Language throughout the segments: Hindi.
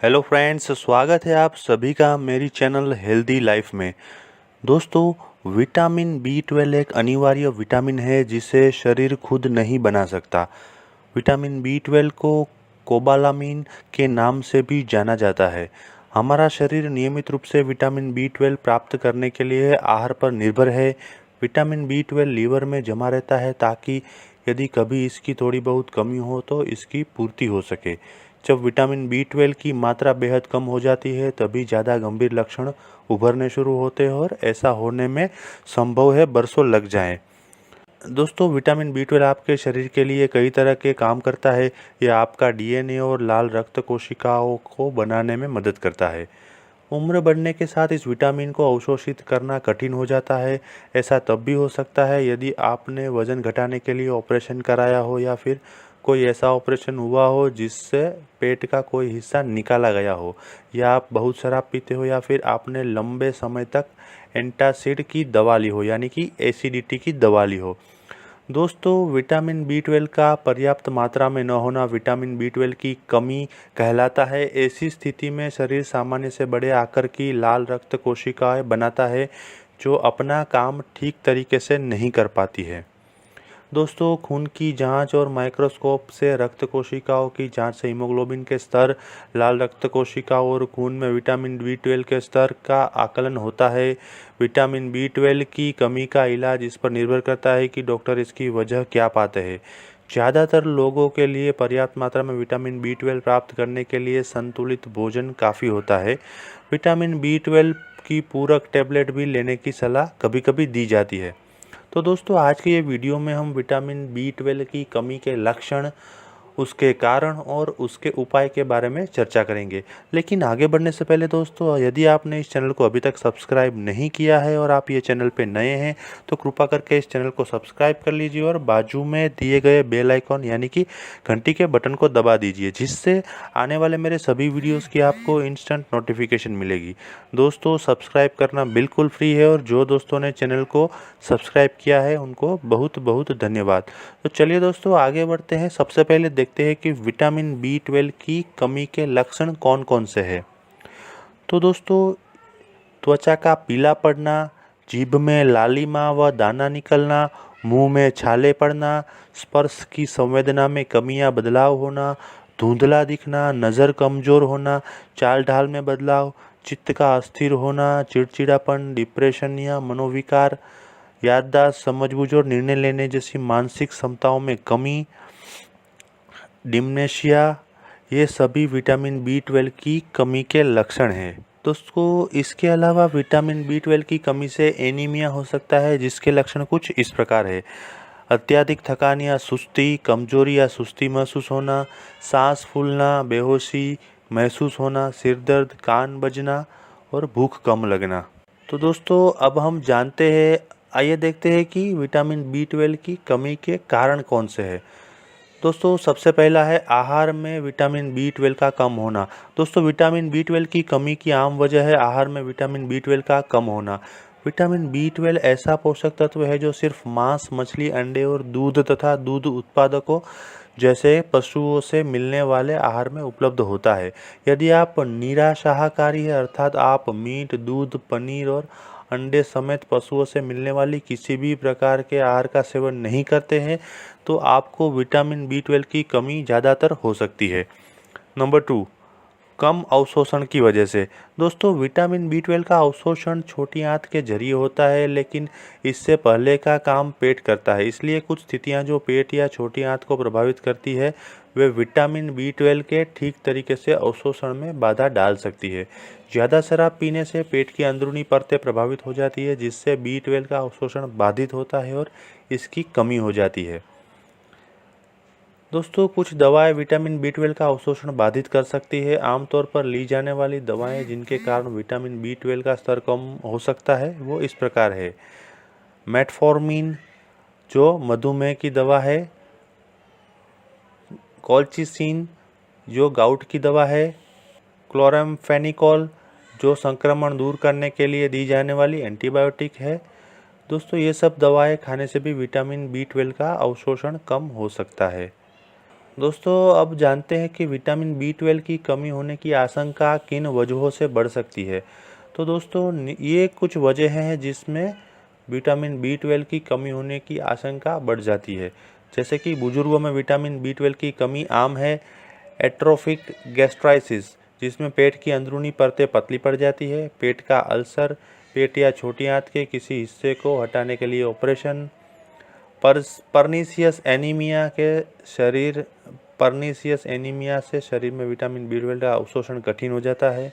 हेलो फ्रेंड्स, स्वागत है आप सभी का मेरी चैनल हेल्दी लाइफ में। दोस्तों, विटामिन बी 12 एक अनिवार्य विटामिन है जिसे शरीर खुद नहीं बना सकता। विटामिन बी 12 को कोबालामिन के नाम से भी जाना जाता है। हमारा शरीर नियमित रूप से विटामिन बी 12 प्राप्त करने के लिए आहार पर निर्भर है। विटामिन बी 12 लीवर में जमा रहता है ताकि यदि कभी इसकी थोड़ी बहुत कमी हो तो इसकी पूर्ति हो सके। जब विटामिन बी 12 की मात्रा बेहद कम हो जाती है तभी ज़्यादा गंभीर लक्षण उभरने शुरू होते हैं और ऐसा होने में संभव है बरसों लग जाएं। दोस्तों, विटामिन बी 12 आपके शरीर के लिए कई तरह के काम करता है। यह आपका डीएनए और लाल रक्त कोशिकाओं को बनाने में मदद करता है। उम्र बढ़ने के साथ इस विटामिन को अवशोषित करना कठिन हो जाता है। ऐसा तब भी हो सकता है यदि आपने वजन घटाने के लिए ऑपरेशन कराया हो या फिर कोई ऐसा ऑपरेशन हुआ हो जिससे पेट का कोई हिस्सा निकाला गया हो, या आप बहुत शराब पीते हो, या फिर आपने लंबे समय तक एंटासिड की दवा ली हो यानी कि एसिडिटी की दवा ली हो। दोस्तों, विटामिन बी 12 का पर्याप्त मात्रा में न होना विटामिन बी 12 की कमी कहलाता है। ऐसी स्थिति में शरीर सामान्य से बड़े आकार की लाल रक्त कोशिकाएं बनाता है जो अपना काम ठीक तरीके से नहीं कर पाती है। दोस्तों, खून की जांच और माइक्रोस्कोप से रक्त कोशिकाओं की जांच से हीमोग्लोबिन के स्तर, लाल रक्त कोशिकाओं और खून में विटामिन बी 12 के स्तर का आकलन होता है। विटामिन बी 12 की कमी का इलाज इस पर निर्भर करता है कि डॉक्टर इसकी वजह क्या पाते हैं। ज़्यादातर लोगों के लिए पर्याप्त मात्रा में विटामिन बी 12 प्राप्त करने के लिए संतुलित भोजन काफ़ी होता है। विटामिन बी 12 की पूरक टैबलेट भी लेने की सलाह कभी कभी दी जाती है। तो दोस्तों, आज के ये वीडियो में हम विटामिन बी 12 की कमी के लक्षण, उसके कारण और उसके उपाय के बारे में चर्चा करेंगे। लेकिन आगे बढ़ने से पहले दोस्तों, यदि आपने इस चैनल को अभी तक सब्सक्राइब नहीं किया है और आप ये चैनल पे नए हैं तो कृपा करके इस चैनल को सब्सक्राइब कर लीजिए और बाजू में दिए गए बेल आइकॉन यानी कि घंटी के बटन को दबा दीजिए, जिससे आने वाले मेरे सभी वीडियोस की आपको इंस्टेंट नोटिफिकेशन मिलेगी। दोस्तों, सब्सक्राइब करना बिल्कुल फ्री है और जो दोस्तों ने चैनल को सब्सक्राइब किया है उनको बहुत बहुत धन्यवाद। तो चलिए दोस्तों, आगे बढ़ते हैं। सबसे पहले देखते हैं कि विटामिन बी 12 की कमी के लक्षण कौन कौन से हैं। तो दोस्तों, त्वचा का पीला पड़ना, जीभ में लालिमा व दाना निकलना, मुंह में छाले पड़ना, स्पर्श की संवेदना में कमी या बदलाव होना, धुंधला दिखना, नज़र कमज़ोर होना, चाल ढाल में बदलाव, चित्त का अस्थिर होना, चिड़चिड़ापन, डिप्रेशन या मनोविकार, याददाश्त, समझबूझ और निर्णय लेने जैसी मानसिक क्षमताओं में कमी, डिमेंशिया, ये सभी विटामिन बी 12 की कमी के लक्षण हैं। दोस्तों, इसके अलावा विटामिन बी 12 की कमी से एनीमिया हो सकता है, जिसके लक्षण कुछ इस प्रकार है। अत्यधिक थकान या सुस्ती, कमजोरी या सुस्ती महसूस होना, सांस फूलना, बेहोशी महसूस होना, सिर दर्द, कान बजना और भूख कम लगना। तो दोस्तों, अब हम जानते हैं, आइए देखते हैं कि विटामिन बी 12 की कमी के कारण कौन से हैं। दोस्तों, सबसे पहला है आहार में विटामिन बी 12 का कम होना। दोस्तों, विटामिन बी 12 की कमी की आम वजह है आहार में विटामिन बी 12 का कम होना। विटामिन बी 12 ऐसा पोषक तत्व है जो सिर्फ मांस, मछली, अंडे और दूध तथा दूध उत्पादकों जैसे पशुओं से मिलने वाले आहार में उपलब्ध होता है। यदि आप निराशाहारी है, अर्थात आप मीट, दूध, पनीर और अंडे समेत पशुओं से मिलने वाली किसी भी प्रकार के आहार का सेवन नहीं करते हैं तो आपको विटामिन बी 12 की कमी ज़्यादातर हो सकती है। नंबर 2, कम अवशोषण की वजह से। दोस्तों, विटामिन बी 12 का अवशोषण छोटी आंत के जरिए होता है, लेकिन इससे पहले का काम पेट करता है। इसलिए कुछ स्थितियां जो पेट या छोटी आंत को प्रभावित करती है वे विटामिन बी 12 के ठीक तरीके से अवशोषण में बाधा डाल सकती है। ज़्यादा शराब पीने से पेट की अंदरूनी परतें प्रभावित हो जाती है, जिससे बी 12 का अवशोषण बाधित होता है और इसकी कमी हो जाती है। दोस्तों, कुछ दवाएं विटामिन बी 12 का अवशोषण बाधित कर सकती है। आमतौर पर ली जाने वाली दवाएं जिनके कारण विटामिन बी 12 का स्तर कम हो सकता है वो इस प्रकार है। मेटफॉर्मिन जो मधुमेह की दवा है, कॉल्चिसिन जो गाउट की दवा है, क्लोरामफेनिकोल जो संक्रमण दूर करने के लिए दी जाने वाली एंटीबायोटिक है। दोस्तों, ये सब दवाएं खाने से भी विटामिन बी 12 का अवशोषण कम हो सकता है। दोस्तों अब जानते हैं कि विटामिन B12 की कमी होने की आशंका किन वजहों से बढ़ सकती है। तो दोस्तों ये कुछ वजह हैं जिसमें विटामिन B12 की कमी होने की आशंका बढ़ जाती है। जैसे कि बुजुर्गों में विटामिन B12 की कमी आम है। एट्रोफिक गैस्ट्राइसिस, जिसमें पेट की अंदरूनी परतें पतली पड़ जाती है। पेट का अल्सर, पेट या छोटी आंत के किसी हिस्से को हटाने के लिए ऑपरेशन। पर्नीशियस एनीमिया से शरीर में विटामिन B12 का अवशोषण कठिन हो जाता है।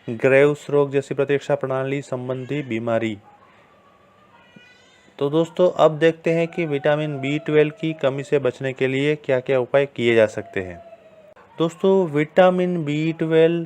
ग्रेव्स रोग जैसी प्रतिरक्षा प्रणाली संबंधी बीमारी। तो दोस्तों अब देखते हैं कि विटामिन B12 की कमी से बचने के लिए क्या क्या उपाय किए जा सकते हैं। दोस्तों विटामिन B12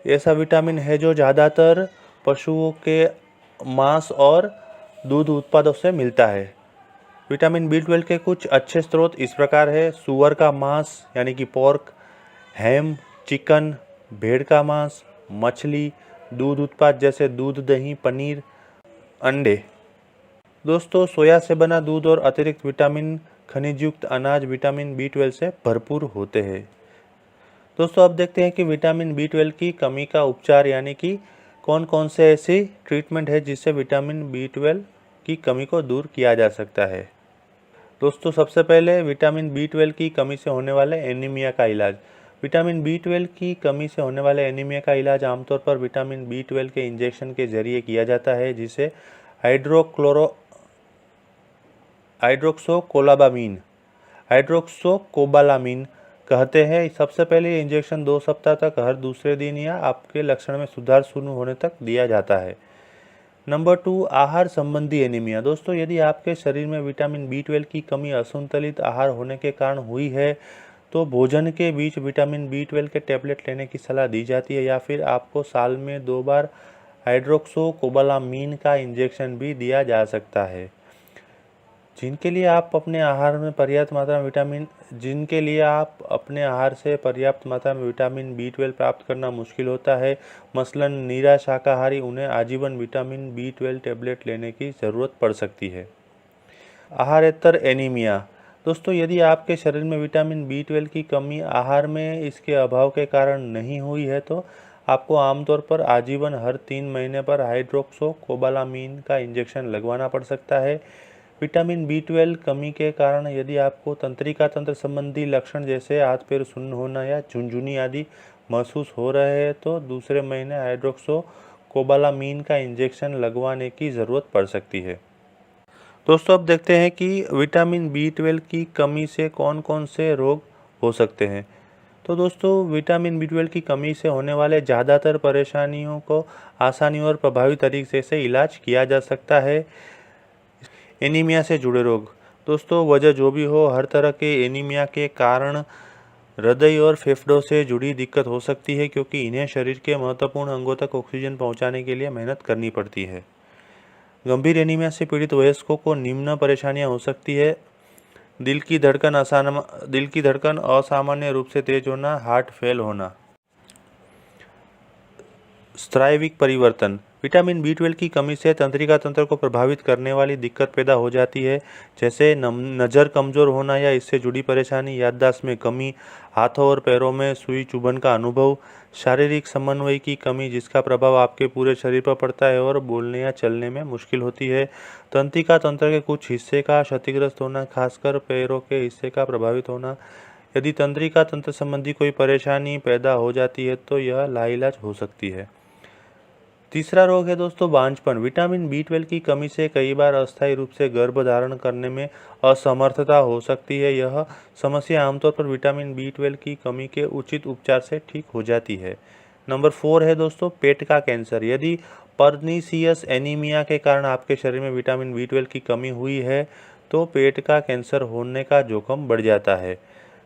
ऐसा विटामिन है जो ज़्यादातर पशुओं के मांस और दूध उत्पादों से मिलता है। विटामिन B12 के कुछ अच्छे स्रोत इस प्रकार है। सूअर का मांस यानी कि पोर्क, हैम, चिकन, भेड़ का मांस, मछली, दूध उत्पाद जैसे दूध, दही, पनीर, अंडे। दोस्तों सोया से बना दूध और अतिरिक्त विटामिन खनिज युक्त अनाज विटामिन B12 से भरपूर होते हैं। दोस्तों अब देखते हैं कि विटामिन B12 की कमी का उपचार यानी कि कौन कौन से ऐसी ट्रीटमेंट है जिससे विटामिन B12 की कमी को दूर किया जा सकता है। दोस्तों सबसे पहले विटामिन B12 की कमी से होने वाले एनीमिया का इलाज। विटामिन B12 की कमी से होने वाले एनीमिया का इलाज आमतौर पर विटामिन B12 के इंजेक्शन के जरिए किया जाता है, जिसे हाइड्रोक्सोकोबालामीन कहते हैं। सबसे पहले ये इंजेक्शन 2 सप्ताह तक हर दूसरे दिन या आपके लक्षण में सुधार शुरू होने तक दिया जाता है। नंबर 2, आहार संबंधी एनीमिया। दोस्तों यदि आपके शरीर में विटामिन B12 की कमी असंतुलित आहार होने के कारण हुई है तो भोजन के बीच विटामिन B12 के टैबलेट लेने की सलाह दी जाती है, या फिर आपको साल में 2 बार हाइड्रोक्सोकोबालामीन का इंजेक्शन भी दिया जा सकता है। जिनके लिए आप अपने आहार से पर्याप्त मात्रा में विटामिन B12 प्राप्त करना मुश्किल होता है, मसलन नीरा शाकाहारी, उन्हें आजीवन विटामिन B12 टैबलेट लेने की ज़रूरत पड़ सकती है। आहारेतर एनीमिया। दोस्तों यदि आपके शरीर में विटामिन B12 की कमी आहार में इसके अभाव के कारण नहीं हुई है तो आपको आमतौर पर आजीवन हर 3 महीने पर हाइड्रोक्सोकोबालामीन का इंजेक्शन लगवाना पड़ सकता है। विटामिन B12 कमी के कारण यदि आपको तंत्रिका तंत्र संबंधी लक्षण जैसे हाथ पैर सुन्न होना या झुनझुनी आदि महसूस हो रहे हैं तो दूसरे महीने हाइड्रोक्सोकोबालामीन का इंजेक्शन लगवाने की ज़रूरत पड़ सकती है। दोस्तों अब देखते हैं कि विटामिन B12 की कमी से कौन कौन से रोग हो सकते हैं। तो दोस्तों विटामिन B12 की कमी से होने वाले ज़्यादातर परेशानियों को आसानी और प्रभावी तरीके से इलाज किया जा सकता है। एनीमिया से जुड़े रोग। दोस्तों वजह जो भी हो, हर तरह के एनीमिया के कारण हृदय और फेफड़ों से जुड़ी दिक्कत हो सकती है, क्योंकि इन्हें शरीर के महत्वपूर्ण अंगों तक ऑक्सीजन पहुंचाने के लिए मेहनत करनी पड़ती है। गंभीर एनीमिया से पीड़ित वयस्कों को निम्न परेशानियां हो सकती है। दिल की धड़कन असामान्य रूप से तेज होना, हार्ट फेल होना। स्राविक परिवर्तन। विटामिन B12 की कमी से तंत्रिका तंत्र को प्रभावित करने वाली दिक्कत पैदा हो जाती है, जैसे नज़र कमज़ोर होना या इससे जुड़ी परेशानी, याददाश्त में कमी, हाथों और पैरों में सुई चुभन का अनुभव, शारीरिक समन्वय की कमी जिसका प्रभाव आपके पूरे शरीर पर पड़ता है और बोलने या चलने में मुश्किल होती है, तंत्रिका तंत्र के कुछ हिस्से का क्षतिग्रस्त होना, खासकर पैरों के हिस्से का प्रभावित होना। यदि तंत्रिका तंत्र संबंधी कोई परेशानी पैदा हो जाती है तो यह लाइलाज हो सकती है। तीसरा रोग है दोस्तों बांझपन। विटामिन B12 की कमी से कई बार अस्थायी रूप से गर्भ धारण करने में असमर्थता हो सकती है। यह समस्या आमतौर पर विटामिन B12 की कमी के उचित उपचार से ठीक हो जाती है। नंबर 4 है दोस्तों पेट का कैंसर। यदि पर्नीशियस एनीमिया के कारण आपके शरीर में विटामिन B12 की कमी हुई है तो पेट का कैंसर होने का जोखिम बढ़ जाता है।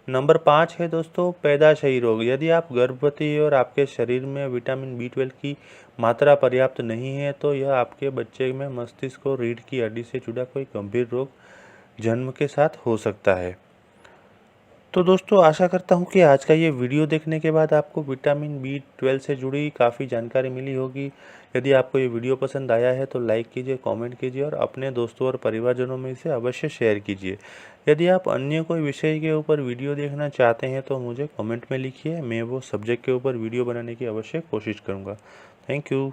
नंबर 5 है दोस्तों पैदाशयी रोग। यदि आप गर्भवती और आपके शरीर में विटामिन B12 की मात्रा पर्याप्त नहीं है तो यह आपके बच्चे में मस्तिष्क और रीढ़ की हड्डी से जुड़ा कोई गंभीर रोग जन्म के साथ हो सकता है। तो दोस्तों आशा करता हूँ कि आज का ये वीडियो देखने के बाद आपको विटामिन B12 से जुड़ी काफ़ी जानकारी मिली होगी। यदि आपको ये वीडियो पसंद आया है तो लाइक कीजिए, कमेंट कीजिए और अपने दोस्तों और परिवारजनों में इसे अवश्य शेयर कीजिए। यदि आप अन्य कोई विषय के ऊपर वीडियो देखना चाहते हैं तो मुझे कमेंट में लिखिए, मैं वो सब्जेक्ट के ऊपर वीडियो बनाने की अवश्य कोशिश करूँगा। Thank you.